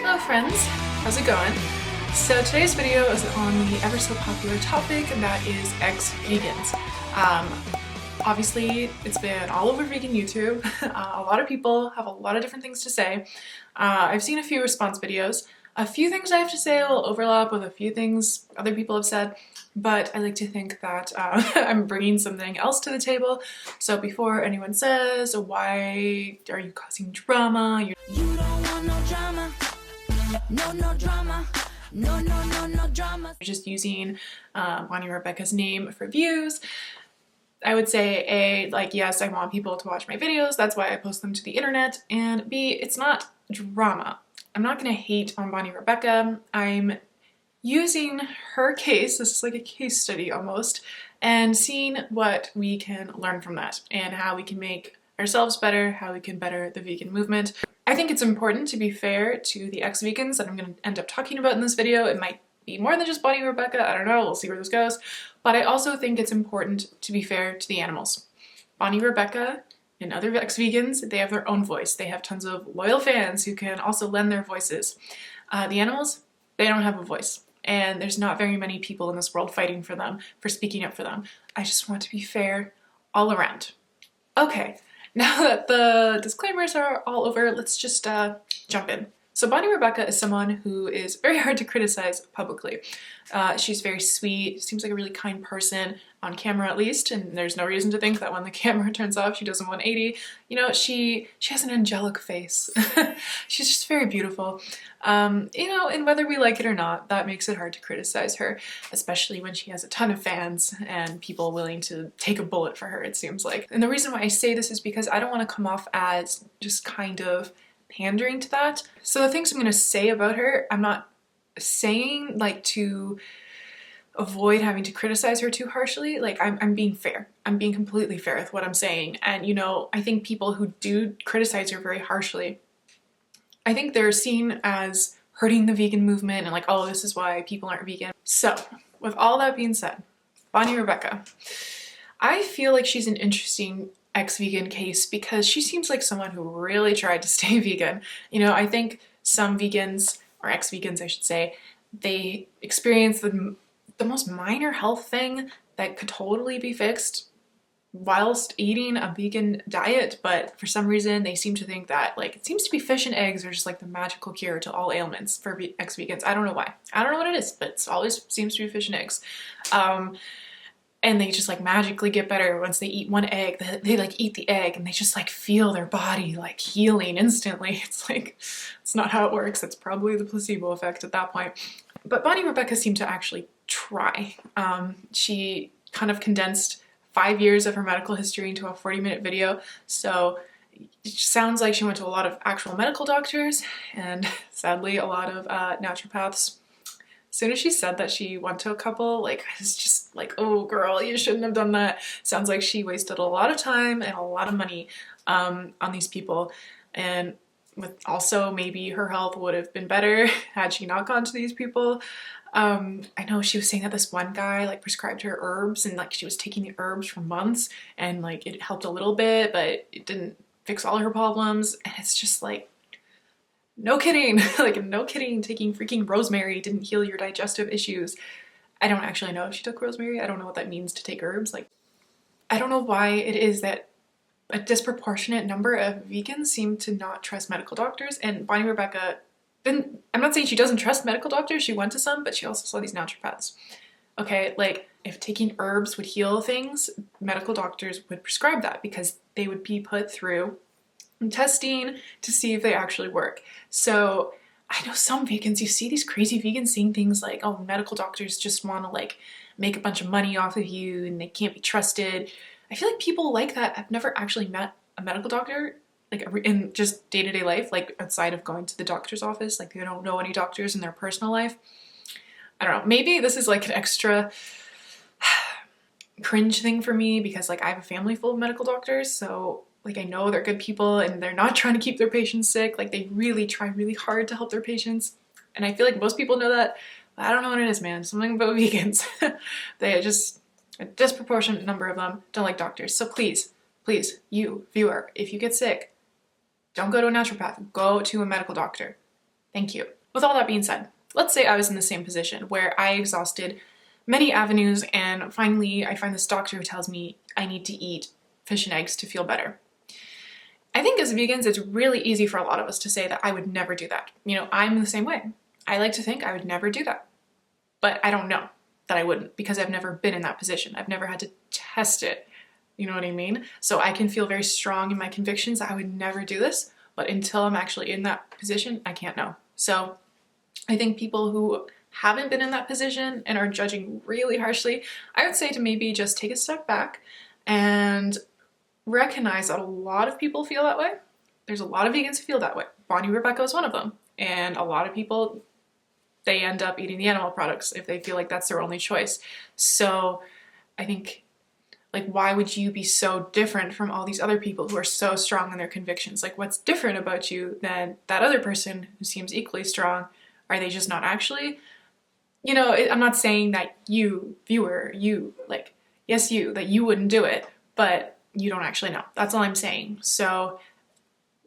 Hello friends, how's it going? So today's video is on the ever so popular topic, and that is ex-vegans. Obviously it's been all over vegan YouTube. A lot of people have a lot of different things to say. I've seen a few response videos. A few things I have to say will overlap with a few things other people have said, but I like to think that I'm bringing something else to the table. So before anyone says, why are you causing drama? You don't want no drama. No drama. No drama. You're just using Bonnie Rebecca's name for views. I would say A, like, yes, I want people to watch my videos, that's why I post them to the internet, and B, it's not drama. I'm not gonna hate on Bonnie Rebecca. I'm using her case, this is like a case study almost, and seeing what we can learn from that and how we can make ourselves better, how we can better the vegan movement. I think it's important to be fair to the ex-vegans that I'm going to end up talking about in this video. It might be more than just Bonnie Rebecca, I don't know, we'll see where this goes. But I also think it's important to be fair to the animals. Bonnie Rebecca and other ex-vegans, they have their own voice. They have tons of loyal fans who can also lend their voices. The animals, they don't have a voice. And there's not very many people in this world fighting for them, for speaking up for them. I just want to be fair all around. Okay. Now that the disclaimers are all over, let's just jump in. So Bonnie Rebecca is someone who is very hard to criticize publicly. She's very sweet, seems like a really kind person, on camera at least, and there's no reason to think that when the camera turns off she does a 180. You know, she has an angelic face. She's just very beautiful. You know, and whether we like it or not, that makes it hard to criticize her, especially when she has a ton of fans and people willing to take a bullet for her, it seems like. And the reason why I say this is because I don't want to come off as just kind of pandering to that. So the things I'm going to say about her, I'm not saying like to avoid having to criticize her too harshly. Like I'm being fair. I'm being completely fair with what I'm saying. And you know, I think people who do criticize her very harshly, I think they're seen as hurting the vegan movement and like, oh, this is why people aren't vegan. So with all that being said, Bonnie Rebecca, I feel like she's an interesting ex-vegan case because she seems like someone who really tried to stay vegan. You know, I think some vegans, or ex-vegans I should say, they experience the most minor health thing that could totally be fixed whilst eating a vegan diet, but for some reason they seem to think that like it seems to be fish and eggs are just like the magical cure to all ailments for ex-vegans. I don't know why. I don't know what it is, but it always seems to be fish and eggs. And they just like magically get better once they eat one egg. They like eat the egg and they just like feel their body like healing instantly. It's like, it's not how it works. It's probably the placebo effect at that point. But Bonnie Rebecca seemed to actually try. She kind of condensed 5 years of her medical history into a 40-minute video. So it sounds like she went to a lot of actual medical doctors and sadly a lot of naturopaths. As soon as she said that she went to a couple, like, I was just like, oh girl, you shouldn't have done that. Sounds like she wasted a lot of time and a lot of money on these people. And with also maybe her health would have been better had she not gone to these people. I know she was saying that this one guy like prescribed her herbs and like she was taking the herbs for months and like it helped a little bit, but it didn't fix all her problems. And it's just like, no kidding, like no kidding, taking freaking rosemary didn't heal your digestive issues. I don't actually know if she took rosemary. I don't know what that means to take herbs. Like, I don't know why it is that a disproportionate number of vegans seem to not trust medical doctors, and Bonnie Rebecca didn't. I'm not saying she doesn't trust medical doctors, she went to some, but she also saw these naturopaths. Okay, like if taking herbs would heal things, medical doctors would prescribe that because they would be put through testing to see if they actually work. So I know some vegans, you see these crazy vegans saying things like, oh, medical doctors just want to like make a bunch of money off of you and they can't be trusted. I feel like people like that have never actually met a medical doctor like in just day-to-day life, like outside of going to the doctor's office. Like they don't know any doctors in their personal life. I don't know, maybe this is like an extra cringe thing for me because like I have a family full of medical doctors, so like I know they're good people and they're not trying to keep their patients sick. Like they really try really hard to help their patients. And I feel like most people know that, but I don't know what it is, man. Something about vegans. They just, a disproportionate number of them don't like doctors. So please, you viewer, if you get sick, don't go to a naturopath, go to a medical doctor. Thank you. With all that being said, let's say I was in the same position where I exhausted many avenues and finally I find this doctor who tells me I need to eat fish and eggs to feel better. I think as vegans, it's really easy for a lot of us to say that I would never do that. You know, I'm the same way. I like to think I would never do that, but I don't know that I wouldn't because I've never been in that position. I've never had to test it. You know what I mean? So I can feel very strong in my convictions that I would never do this, but until I'm actually in that position, I can't know. So I think people who haven't been in that position and are judging really harshly, I would say to maybe just take a step back and recognize that a lot of people feel that way. There's a lot of vegans who feel that way. Bonnie Rebecca is one of them. And a lot of people, they end up eating the animal products if they feel like that's their only choice. So I think, like, why would you be so different from all these other people who are so strong in their convictions? Like, what's different about you than that other person who seems equally strong? Are they just not actually? You know, I'm not saying that you, viewer, you, like, yes, you, that you wouldn't do it, but you don't actually know. That's all I'm saying. So,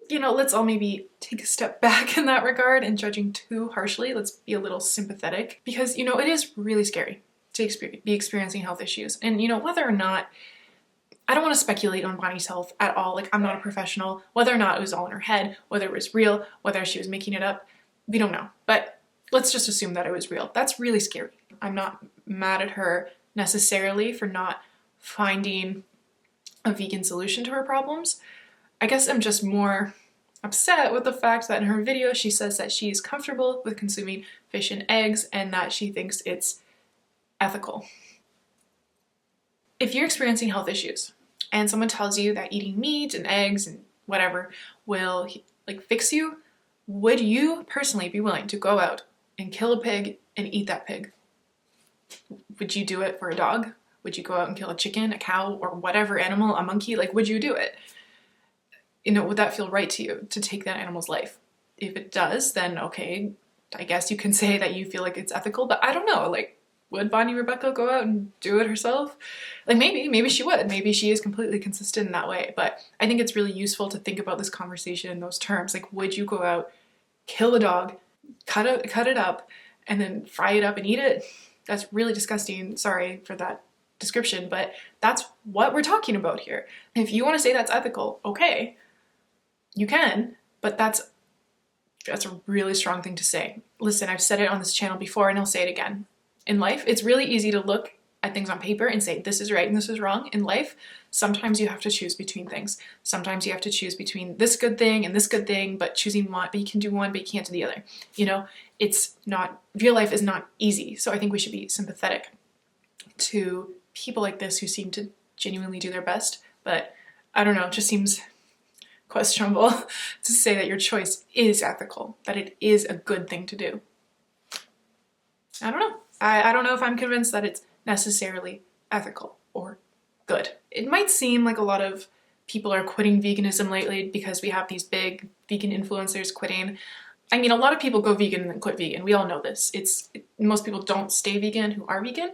you know, let's all maybe take a step back in that regard and judging too harshly. Let's be a little sympathetic because, you know, it is really scary to be experiencing health issues. And, you know, whether or not, I don't want to speculate on Bonnie's health at all. Like, I'm not a professional. Whether or not it was all in her head, whether it was real, whether she was making it up, we don't know. But let's just assume that it was real. That's really scary. I'm not mad at her necessarily for not finding a vegan solution to her problems. I guess I'm just more upset with the fact that in her video she says that she's comfortable with consuming fish and eggs and that she thinks it's ethical. If you're experiencing health issues and someone tells you that eating meat and eggs and whatever will like fix you, would you personally be willing to go out and kill a pig and eat that pig? Would you do it for a dog? Would you go out and kill a chicken, a cow, or whatever animal, a monkey? Like, would you do it? You know, would that feel right to you to take that animal's life? If it does, then okay, I guess you can say that you feel like it's ethical, but I don't know, like, would Bonnie Rebecca go out and do it herself? Like, maybe she would. Maybe she is completely consistent in that way, but I think it's really useful to think about this conversation in those terms. Like, would you go out, kill a dog, cut it up, and then fry it up and eat it? That's really disgusting. Sorry for that description, but that's what we're talking about here. If you want to say that's ethical, okay, you can, but that's a really strong thing to say. Listen, I've said it on this channel before and I'll say it again. In life, it's really easy to look at things on paper and say this is right and this is wrong. In life, sometimes you have to choose between things. Sometimes you have to choose between this good thing and this good thing, but choosing one, but you can do one, but you can't do the other. You know, it's not, real life is not easy. So I think we should be sympathetic to people like this who seem to genuinely do their best, but I don't know, it just seems questionable to say that your choice is ethical, that it is a good thing to do. I don't know. I don't know if I'm convinced that it's necessarily ethical or good. It might seem like a lot of people are quitting veganism lately because we have these big vegan influencers quitting. I mean, a lot of people go vegan and then quit vegan. We all know this. Most people don't stay vegan who are vegan.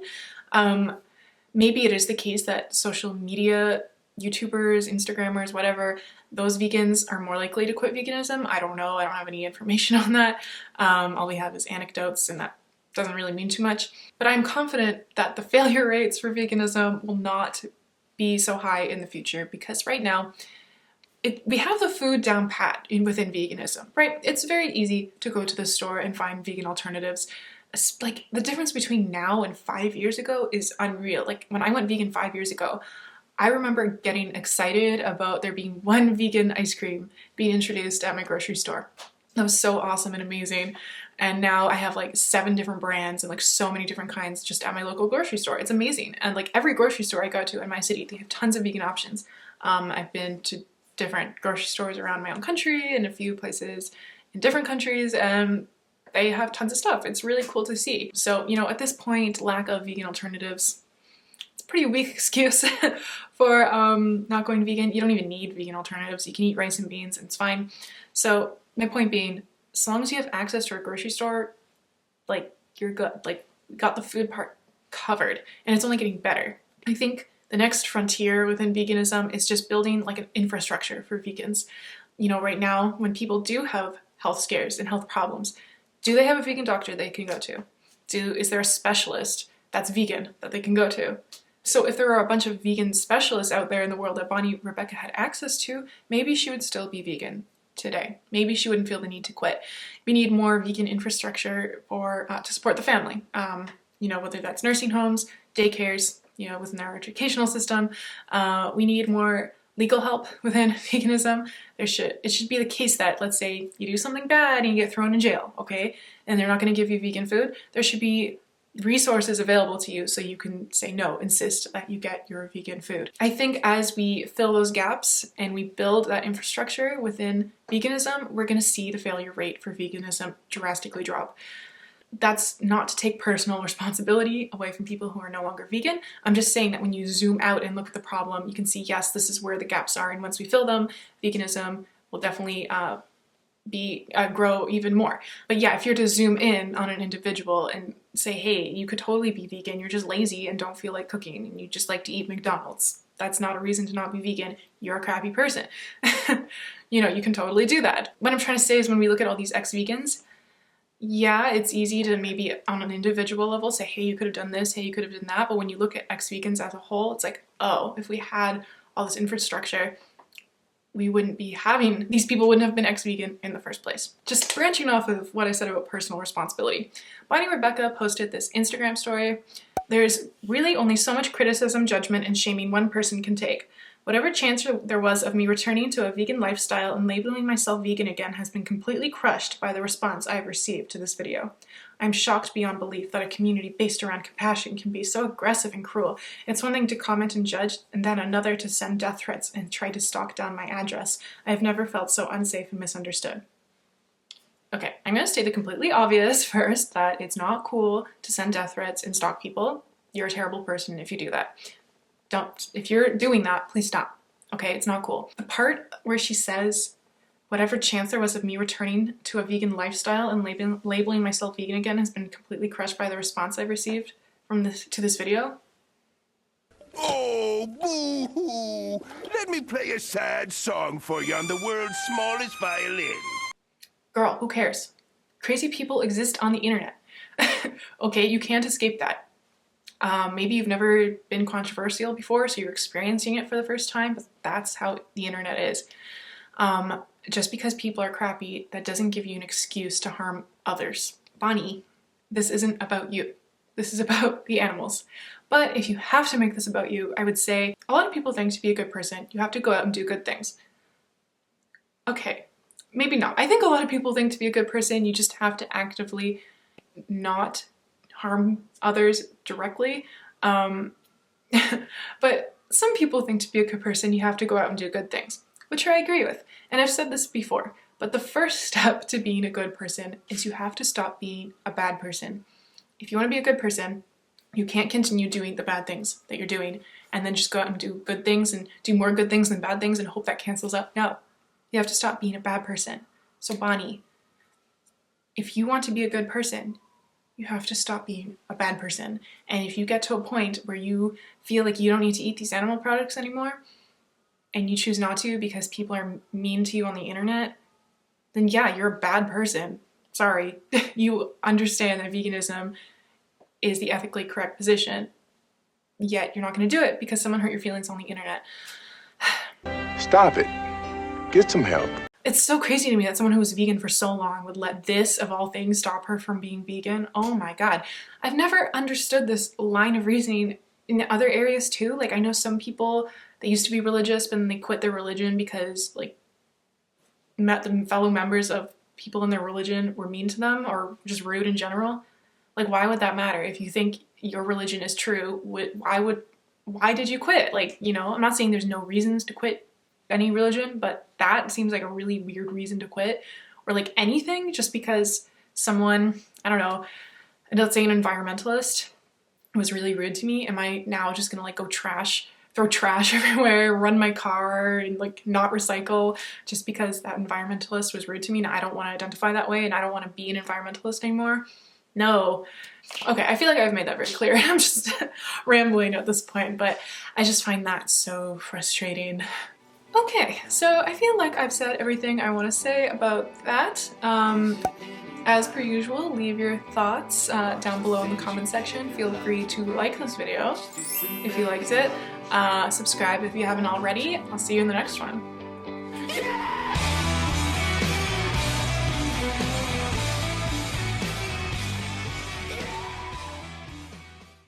Maybe it is the case that social media YouTubers, Instagrammers, whatever, those vegans are more likely to quit veganism. I don't know. I don't have any information on that. All we have is anecdotes, and that doesn't really mean too much. But I'm confident that the failure rates for veganism will not be so high in the future because right now we have the food down pat within veganism, right? It's very easy to go to the store and find vegan alternatives. Like, the difference between now and 5 years ago is unreal. Like, when I went vegan 5 years ago, I remember getting excited about there being one vegan ice cream being introduced at my grocery store. That was so awesome and amazing. And now I have like 7 different brands and like so many different kinds just at my local grocery store. It's amazing. And like every grocery store I go to in my city, they have tons of vegan options. I've been to different grocery stores around my own country and a few places in different countries, and they have tons of stuff. It's really cool to see. So, you know, at this point, lack of vegan alternatives, it's a pretty weak excuse for not going vegan. You don't even need vegan alternatives. You can eat rice and beans and it's fine. So my point being, as long as you have access to a grocery store, like, you're good. Like, we got the food part covered, and it's only getting better. I think the next frontier within veganism is just building like an infrastructure for vegans. You know, right now, when people do have health scares and health problems, Do they have a vegan doctor they can go to? Is there a specialist that's vegan that they can go to? So if there are a bunch of vegan specialists out there in the world that Bonnie Rebecca had access to, maybe she would still be vegan today. Maybe she wouldn't feel the need to quit. We need more vegan infrastructure to support the family. You know, whether that's nursing homes, daycares, you know, within our educational system. We need more legal help within veganism. It should be the case that, let's say you do something bad and you get thrown in jail, okay? And they're not going to give you vegan food. There should be resources available to you so you can say no, insist that you get your vegan food. I think as we fill those gaps and we build that infrastructure within veganism, we're going to see the failure rate for veganism drastically drop. That's not to take personal responsibility away from people who are no longer vegan. I'm just saying that when you zoom out and look at the problem, you can see, yes, this is where the gaps are, and once we fill them, veganism will definitely grow even more. But yeah, if you're to zoom in on an individual and say, hey, you could totally be vegan, you're just lazy and don't feel like cooking and you just like to eat McDonald's. That's not a reason to not be vegan. You're a crappy person. You know, you can totally do that. What I'm trying to say is when we look at all these ex-vegans, yeah, it's easy to maybe on an individual level say, hey, you could have done this, hey, you could have done that. But when you look at ex-vegans as a whole, it's like, oh, if we had all this infrastructure, we wouldn't be having, these people wouldn't have been ex-vegan in the first place. Just branching off of what I said about personal responsibility. Bonnie Rebecca posted this Instagram story. There's really only so much criticism, judgment, and shaming one person can take. Whatever chance there was of me returning to a vegan lifestyle and labeling myself vegan again has been completely crushed by the response I have received to this video. I'm shocked beyond belief that a community based around compassion can be so aggressive and cruel. It's one thing to comment and judge, and then another to send death threats and try to stalk down my address. I have never felt so unsafe and misunderstood. Okay, I'm going to state the completely obvious first, that it's not cool to send death threats and stalk people. You're a terrible person if you do that. Don't. If you're doing that, please stop. Okay, it's not cool. The part where she says, whatever chance there was of me returning to a vegan lifestyle and labeling myself vegan again has been completely crushed by the response I've received to this video. Oh, boo-hoo! Let me play a sad song for you on the world's smallest violin. Girl, who cares? Crazy people exist on the internet. Okay, you can't escape that. Maybe you've never been controversial before, so you're experiencing it for the first time, but that's how the internet is. Just because people are crappy, that doesn't give you an excuse to harm others. Bonnie, this isn't about you. This is about the animals. But if you have to make this about you, I would say a lot of people think to be a good person, you have to go out and do good things. Okay, maybe not. I think a lot of people think to be a good person, you just have to actively not harm others directly. But some people think to be a good person, you have to go out and do good things, which I agree with. And I've said this before, but the first step to being a good person is you have to stop being a bad person. If you want to be a good person, you can't continue doing the bad things that you're doing and then just go out and do good things and do more good things than bad things and hope that cancels out. No, you have to stop being a bad person. So Bonnie, if you want to be a good person, you have to stop being a bad person. And if you get to a point where you feel like you don't need to eat these animal products anymore, and you choose not to because people are mean to you on the internet, then yeah, you're a bad person. Sorry. You understand that veganism is the ethically correct position, yet you're not going to do it because someone hurt your feelings on the internet. Stop it. Get some help. It's so crazy to me that someone who was vegan for so long would let this, of all things, stop her from being vegan. Oh my God. I've never understood this line of reasoning in other areas too. Like I know some people, they used to be religious, but then they quit their religion because like the fellow members of people in their religion were mean to them or just rude in general. Like why would that matter? If you think your religion is true, why did you quit? Like, you know, I'm not saying there's no reasons to quit any religion, but that seems like a really weird reason to quit, or like anything just because someone, I don't know, let's say an environmentalist was really rude to me. Am I now just gonna like go throw trash everywhere, run my car and like not recycle just because that environmentalist was rude to me and I don't want to identify that way and I don't want to be an environmentalist anymore? No. Okay, I feel like I've made that very clear. I'm just rambling at this point, but I just find that so frustrating. Okay, so I feel like I've said everything I want to say about that. As per usual, leave your thoughts down below in the comment section. Feel free to like this video if you liked it. Subscribe if you haven't already. I'll see you in the next one.